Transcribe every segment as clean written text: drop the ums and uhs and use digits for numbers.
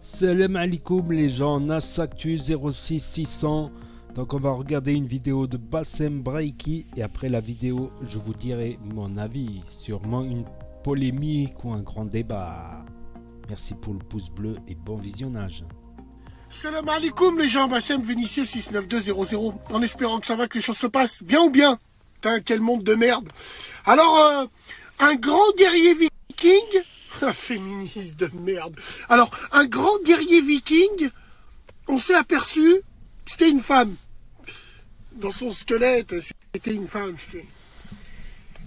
Salam alaikum les gens, Nasactu 06600. Donc on va regarder une vidéo de Bassem Braiki et après la vidéo je vous dirai mon avis, sûrement une polémique ou un grand débat. Merci pour le pouce bleu et bon visionnage. Salam alaikum les gens, Bassem Vinicius 69200, en espérant que ça va, que les choses se passent bien ou bien. Putain, quel monde de merde. Alors, un grand guerrier viking, un féministe de merde. Alors, un grand guerrier viking, on s'est aperçu que c'était une femme. Dans son squelette, c'était une femme.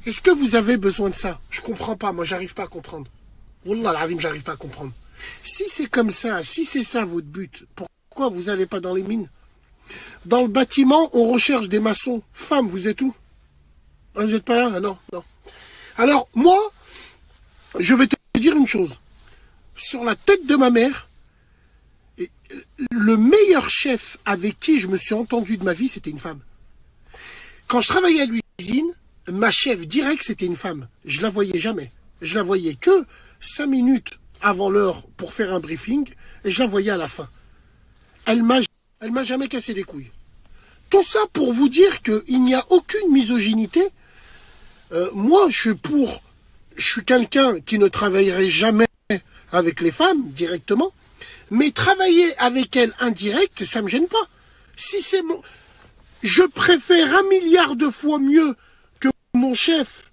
Est-ce que vous avez besoin de ça? Je comprends pas, moi j'arrive pas à comprendre. Wallah l'azim, j'arrive pas à comprendre. Si c'est comme ça, si c'est ça votre but, pourquoi vous n'allez pas dans les mines? Dans le bâtiment, on recherche des maçons. Femmes, vous êtes où? Vous n'êtes pas là? Ah non, non. Alors, moi, je vais te dire une chose. Sur la tête de ma mère, le meilleur chef avec qui je me suis entendu de ma vie, c'était une femme. Quand je travaillais à l'usine, ma chef directe, c'était une femme. Je la voyais jamais. Je la voyais que 5 minutes avant l'heure pour faire un briefing, et je la voyais à la fin. Elle m'a jamais cassé les couilles. Tout ça pour vous dire qu'il n'y a aucune misogynéité. Moi, je suis quelqu'un qui ne travaillerait jamais avec les femmes directement, mais travailler avec elles indirect, ça me gêne pas. Si c'est je préfère 1 milliard de fois mieux que mon chef,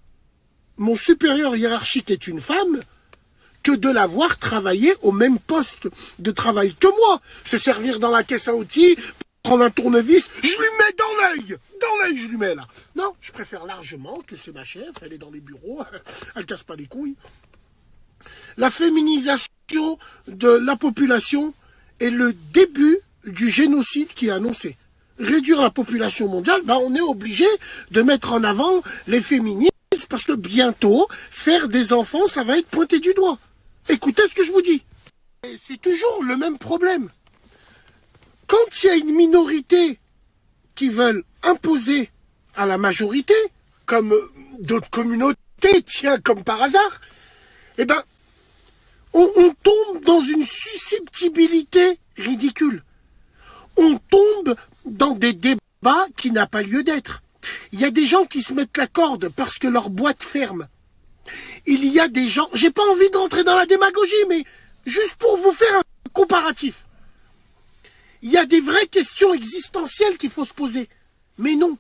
mon supérieur hiérarchique est une femme, que de la voir travailler au même poste de travail que moi. Se servir dans la caisse à outils, prendre un tournevis, je lui mets dans l'œil je lui mets là. Non, je préfère largement que c'est ma chef, elle est dans les bureaux, elle casse pas les couilles. La féminisation de la population est le début du génocide qui est annoncé. Réduire la population mondiale, on est obligé de mettre en avant les féministes parce que bientôt, faire des enfants, ça va être pointé du doigt. Écoutez ce que je vous dis. C'est toujours le même problème. Quand il y a une minorité qui veulent imposer à la majorité, comme d'autres communautés, tiens, comme par hasard, on tombe dans une susceptibilité ridicule. On tombe dans des débats qui n'ont pas lieu d'être. Il y a des gens qui se mettent la corde parce que leur boîte ferme. Il y a des gens... J'ai pas envie d'entrer dans la démagogie, mais juste pour vous faire un comparatif. Il y a des vraies questions existentielles qu'il faut se poser. Mais non.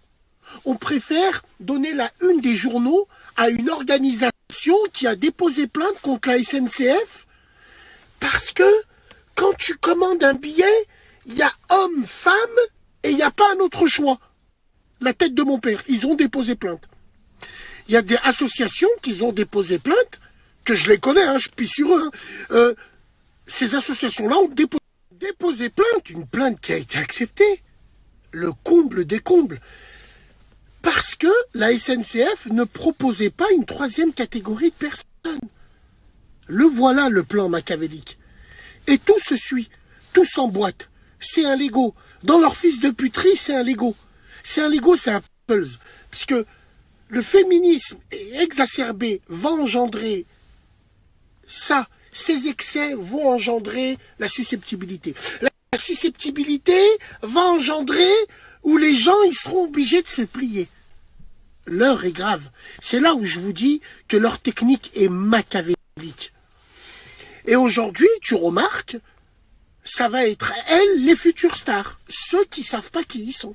On préfère donner la une des journaux à une organisation qui a déposé plainte contre la SNCF parce que quand tu commandes un billet, il y a homme, femme et il n'y a pas un autre choix. La tête de mon père, ils ont déposé plainte. Il y a des associations qui ont déposé plainte, que je les connais, je pisse sur eux. Ces associations-là ont déposé plainte, une plainte qui a été acceptée. Le comble des combles. Parce que la SNCF ne proposait pas une 3e catégorie de personnes. Le voilà, le plan machiavélique. Et tout se suit, tout s'emboîte. C'est un Lego. Dans leur fils de puterie, c'est un Lego. C'est un Lego, c'est un puzzle. Parce que le féminisme exacerbé va engendrer ça. Ces excès vont engendrer la susceptibilité. La susceptibilité va engendrer où les gens ils seront obligés de se plier. L'heure est grave. C'est là où je vous dis que leur technique est machiavélique. Et aujourd'hui, tu remarques, ça va être elles, les futures stars. Ceux qui savent pas qui ils sont.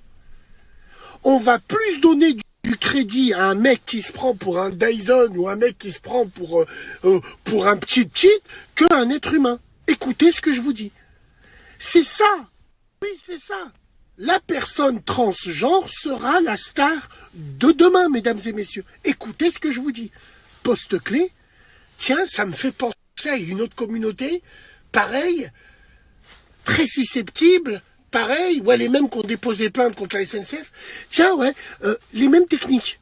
On va plus donner du crédit à un mec qui se prend pour un Dyson ou un mec qui se prend pour un petit qu'à un être humain. Écoutez ce que je vous dis. C'est ça. Oui, c'est ça. La personne transgenre sera la star de demain, mesdames et messieurs. Écoutez ce que je vous dis. Poste clé. Tiens, ça me fait penser à une autre communauté. Pareil. Très susceptible. Pareil, ouais, les mêmes qui ont déposé plainte contre la SNCF. Tiens, ouais, les mêmes techniques.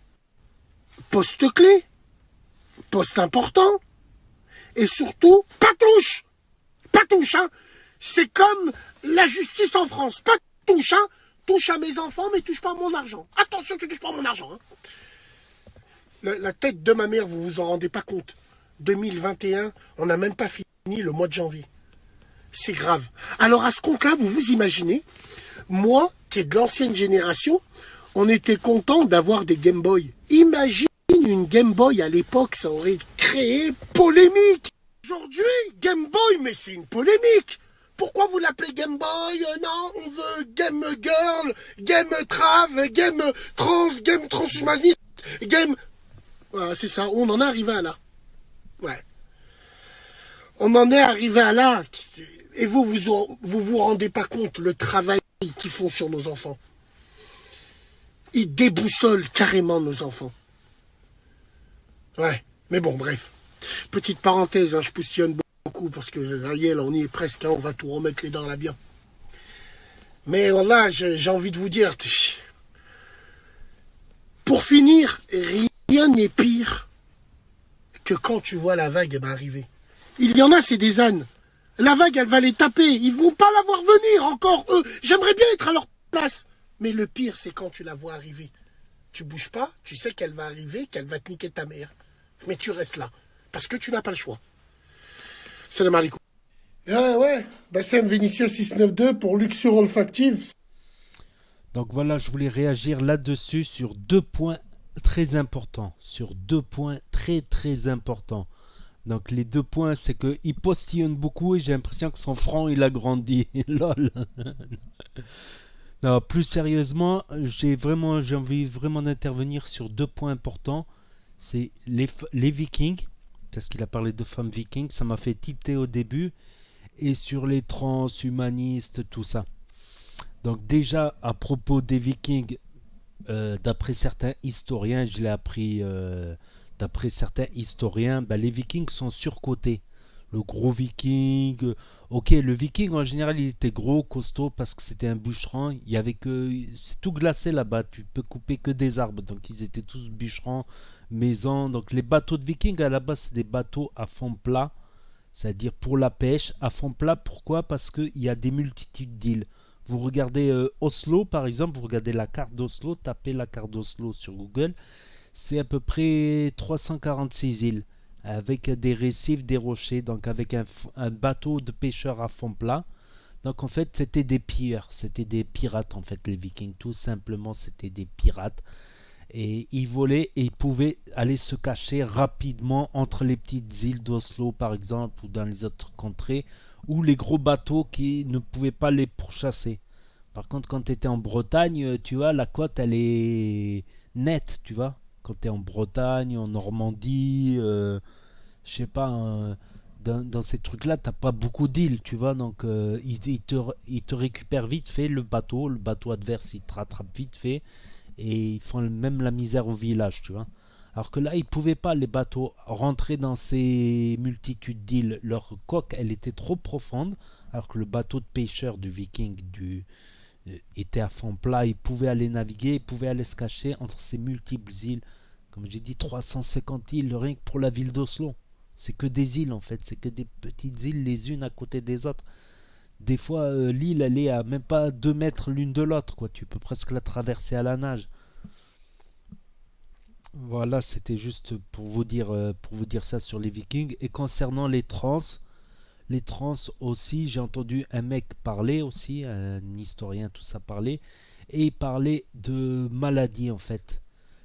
Poste clé, poste important, et surtout, pas touche, hein. C'est comme la justice en France, pas touche, hein. Touche à mes enfants, mais touche pas à mon argent. Attention, tu touches pas à mon argent, hein. La tête de ma mère, vous vous en rendez pas compte. 2021, on n'a même pas fini le mois de janvier. c'est grave. Alors à ce compte-là, vous vous imaginez, moi, qui est de l'ancienne génération, on était content d'avoir des Game Boy. Imagine une Game Boy à l'époque, ça aurait créé polémique. Aujourd'hui, Game Boy, mais c'est une polémique. Pourquoi vous l'appelez Game Boy? Non, on veut Game Girl, Game Trav, Game Trans, Game Transhumaniste, Game... Voilà, c'est ça, on en est arrivé à là. Ouais. On en est arrivé à là. Et vous rendez pas compte le travail qu'ils font sur nos enfants. Ils déboussolent carrément nos enfants. Ouais, mais bon, bref. Petite parenthèse, hein, je postillonne beaucoup parce que Ariel, on y est presque, hein, on va tout remettre les dents là bien. Mais voilà, j'ai envie de vous dire, pour finir, rien n'est pire que quand tu vois la vague arriver. Il y en a, c'est des ânes. La vague, elle va les taper. Ils vont pas la voir venir, encore eux. J'aimerais bien être à leur place. Mais le pire, c'est quand tu la vois arriver. Tu bouges pas, tu sais qu'elle va arriver, qu'elle va te niquer ta mère. Mais tu restes là. Parce que tu n'as pas le choix. Salam alaikum. Ouais. Bassem Vénitieux 692 pour Luxure Olfactive. Donc voilà, je voulais réagir là-dessus sur 2 points très importants. Sur 2 points très très importants. Donc les 2 points, c'est qu'il postillonne beaucoup et j'ai l'impression que son front il a grandi. Lol. Non, plus sérieusement, j'ai envie vraiment d'intervenir sur 2 points importants. C'est les Vikings, parce qu'il a parlé de femmes vikings, ça m'a fait tilter au début, et sur les transhumanistes, tout ça. Donc déjà, à propos des Vikings, d'après certains historiens, je l'ai appris d'après certains historiens, les Vikings sont surcotés. Le gros Viking, ok, le Viking en général il était gros, costaud parce que c'était un bûcheron. Il y avait que, c'est tout glacé là-bas. Tu peux couper que des arbres, donc ils étaient tous bûcherons, maisons. Donc les bateaux de Vikings à la base c'est des bateaux à fond plat, c'est-à-dire pour la pêche à fond plat. Pourquoi? Parce qu'il y a des multitudes d'îles. Vous regardez Oslo par exemple, vous regardez la carte d'Oslo, tapez la carte d'Oslo sur Google, c'est à peu près 346 îles, avec des récifs, des rochers, donc avec un bateau de pêcheurs à fond plat. Donc en fait c'était des pilleurs, c'était des pirates en fait les Vikings, tout simplement c'était des pirates. Et ils volaient et ils pouvaient aller se cacher rapidement entre les petites îles d'Oslo par exemple ou dans les autres contrées ou les gros bateaux qui ne pouvaient pas les pourchasser. Par contre quand tu étais en Bretagne, tu vois, la côte elle est nette, tu vois. Quand tu es en Bretagne, en Normandie, je sais pas, dans ces trucs-là, t'as pas beaucoup d'îles, tu vois, donc ils te récupèrent vite fait le bateau adverse, il te rattrape vite fait, et ils font même la misère au village, tu vois. Alors que là, ils pouvaient pas, les bateaux, rentrer dans ces multitudes d'îles. Leur coque, elle était trop profonde, alors que le bateau de pêcheur du Viking, était à fond plat, ils pouvaient aller naviguer, ils pouvaient aller se cacher entre ces multiples îles. Comme j'ai dit, 350 îles, rien que pour la ville d'Oslo. C'est que des îles en fait, c'est que des petites îles les unes à côté des autres. Des fois, l'île, elle est à même pas 2 mètres l'une de l'autre, quoi. Tu peux presque la traverser à la nage. Voilà, c'était juste pour vous dire ça sur les Vikings. Et concernant les trans aussi, j'ai entendu un mec parler aussi, un historien, tout ça parler, et il parlait de maladie en fait.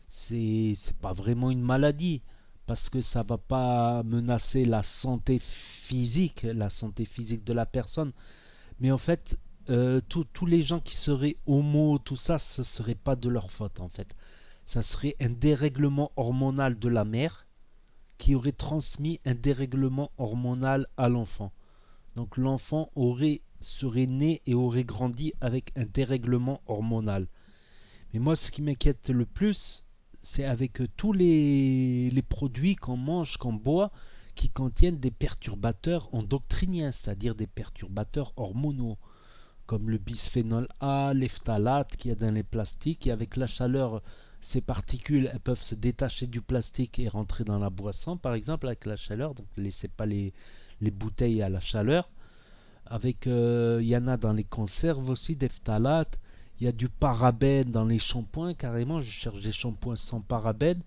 C'est pas vraiment une maladie parce que ça va pas menacer la santé physique de la personne, mais en fait tous les gens qui seraient homo, tout ça, ce serait pas de leur faute en fait. Ça serait un dérèglement hormonal de la mère qui aurait transmis un dérèglement hormonal à l'enfant. Donc l'enfant serait né et aurait grandi avec un dérèglement hormonal. Mais moi, ce qui m'inquiète le plus, c'est avec tous les produits qu'on mange, qu'on boit, qui contiennent des perturbateurs endocriniens, c'est-à-dire des perturbateurs hormonaux, comme le bisphénol A, les phtalates qu'il y a dans les plastiques, et avec la chaleur, ces particules elles peuvent se détacher du plastique et rentrer dans la boisson, par exemple, avec la chaleur, donc ne laissez pas les bouteilles à la chaleur. Avec, y en a dans les conserves aussi, des phtalates. Il y a du parabène dans les shampoings, carrément. Je cherche des shampoings sans parabène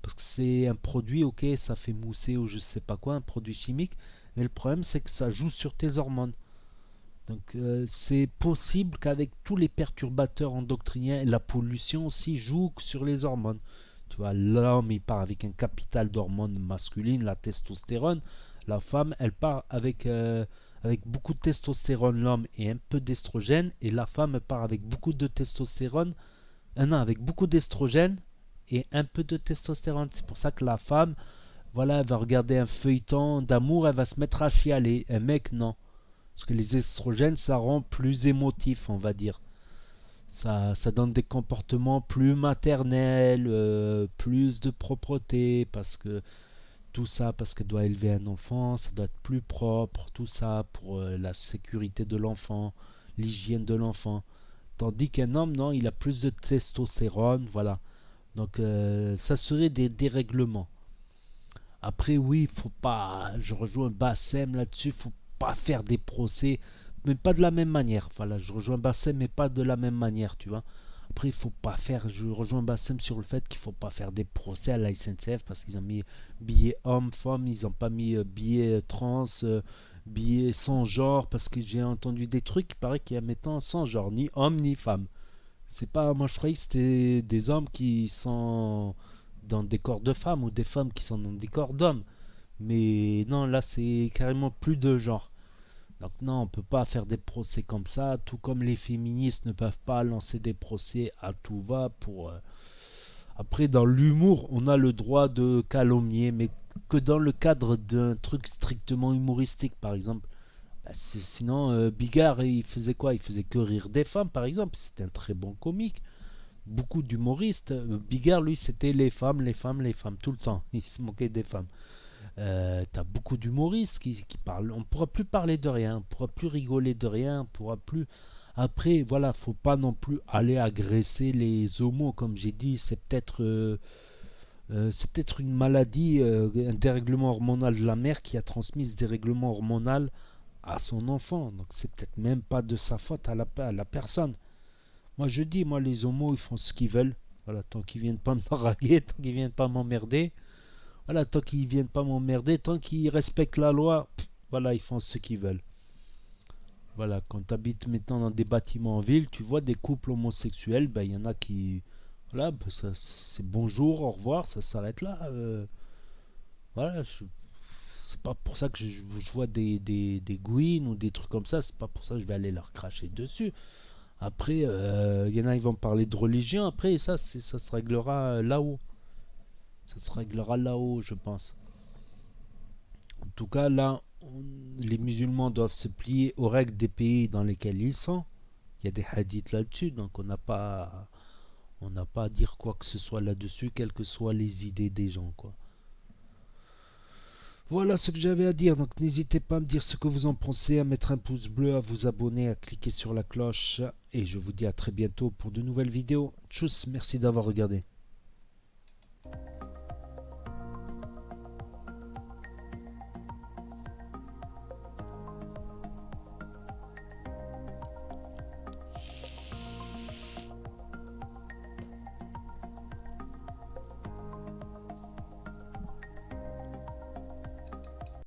parce que c'est un produit, ok, ça fait mousser ou je sais pas quoi, un produit chimique. Mais le problème, c'est que ça joue sur tes hormones. Donc c'est possible qu'avec tous les perturbateurs endocriniens, la pollution aussi joue sur les hormones. Tu vois, l'homme il part avec un capital d'hormones masculines, la testostérone. La femme, elle part avec beaucoup de testostérone, l'homme, et un peu d'estrogène. Et la femme elle part avec beaucoup de testostérone, non, avec beaucoup d'estrogène et un peu de testostérone. C'est pour ça que la femme, voilà, elle va regarder un feuilleton d'amour, elle va se mettre à chialer. Un mec, non. Parce que les estrogènes, ça rend plus émotif, on va dire. Ça donne des comportements plus maternels, plus de propreté, parce que tout ça, parce qu'elle doit élever un enfant, ça doit être plus propre, tout ça pour la sécurité de l'enfant, l'hygiène de l'enfant. Tandis qu'un homme, non, il a plus de testostérone, voilà. Donc ça serait des dérèglements. Après, oui, faut pas, je rejoins Bassem là-dessus, faut pas faire des procès, mais pas de la même manière. Voilà, je rejoins Bassem, mais pas de la même manière, tu vois. Après, il faut pas faire, je rejoins Bassem sur le fait qu'il faut pas faire des procès à la SNCF parce qu'ils ont mis billets homme-femme, ils ont pas mis billets trans, billets sans genre, parce que j'ai entendu des trucs, il paraît qu'il y a maintenant sans genre, ni homme ni femme. C'est pas, moi je croyais que c'était des hommes qui sont dans des corps de femmes ou des femmes qui sont dans des corps d'hommes. Mais non, là c'est carrément plus de genre. Donc non, on peut pas faire des procès comme ça, tout comme les féministes ne peuvent pas lancer des procès à tout va pour... Après, dans l'humour, on a le droit de calomnier, mais que dans le cadre d'un truc strictement humoristique, par exemple. Bah, sinon, Bigard, il faisait quoi? Il faisait que rire des femmes, par exemple. C'était un très bon comique. Beaucoup d'humoristes. Bigard, lui, c'était les femmes, les femmes, les femmes, tout le temps. Il se moquait des femmes. T'as beaucoup d'humoristes qui parlent. On pourra plus parler de rien, on pourra plus rigoler de rien, on pourra plus. Après, voilà, faut pas non plus aller agresser les homos, comme j'ai dit. C'est peut-être une maladie, un dérèglement hormonal de la mère qui a transmis ce dérèglement hormonal à son enfant. Donc c'est peut-être même pas de sa faute à la personne. Moi je dis, moi les homos ils font ce qu'ils veulent. Voilà, tant qu'ils viennent pas me draguer, tant qu'ils viennent pas m'emmerder. Voilà, tant qu'ils viennent pas m'emmerder, tant qu'ils respectent la loi, voilà, ils font ce qu'ils veulent. Voilà, quand tu habites maintenant dans des bâtiments en ville, tu vois des couples homosexuels, ben il y en a qui, voilà, ben, c'est bonjour, au revoir, ça s'arrête là. Voilà, c'est pas pour ça que je vois des gouines ou des trucs comme ça, c'est pas pour ça que je vais aller leur cracher dessus. Après, il y en a, ils vont parler de religion, après, ça se réglera là-haut. Ça se réglera là-haut, je pense. En tout cas, là, les musulmans doivent se plier aux règles des pays dans lesquels ils sont. Il y a des hadiths là-dessus, donc on n'a pas à dire quoi que ce soit là-dessus, quelles que soient les idées des gens, quoi. Voilà ce que j'avais à dire, donc n'hésitez pas à me dire ce que vous en pensez, à mettre un pouce bleu, à vous abonner, à cliquer sur la cloche, et je vous dis à très bientôt pour de nouvelles vidéos. Tchuss, merci d'avoir regardé.